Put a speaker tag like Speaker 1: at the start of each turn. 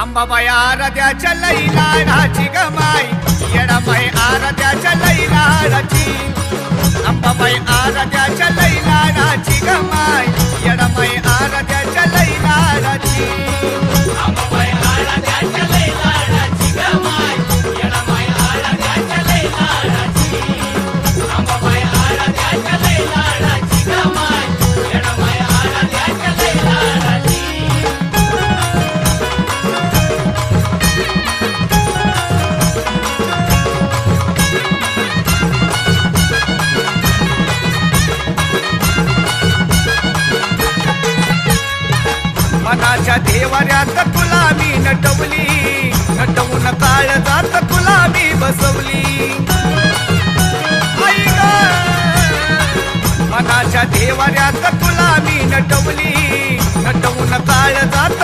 Speaker 1: अंबाबाई आराध्याच्या लई लाडाची गमाई येडाबाई आराध्याच्या लई लाडाची अंबाबाई आराध्याच्या लई लाडाची गमाई येडाबाई आराध्याच्या लई लाडाची
Speaker 2: अंबाबाई आराध्याच्या लई लाडाची गमाई येडाबाई आराध्याच्या लई लाडाची अंबाबाई आराध्याच्या लई लाडाची गमाई येडाबाई आराध्याच्या लई लाडाची
Speaker 1: मनाच्या देवाऱ्यात तुला मी नटवली नटवून काळ जात तुला मी बसवली आई ग मनाच्या देवाऱ्यात तुला मी नटवली नटवून काळ जात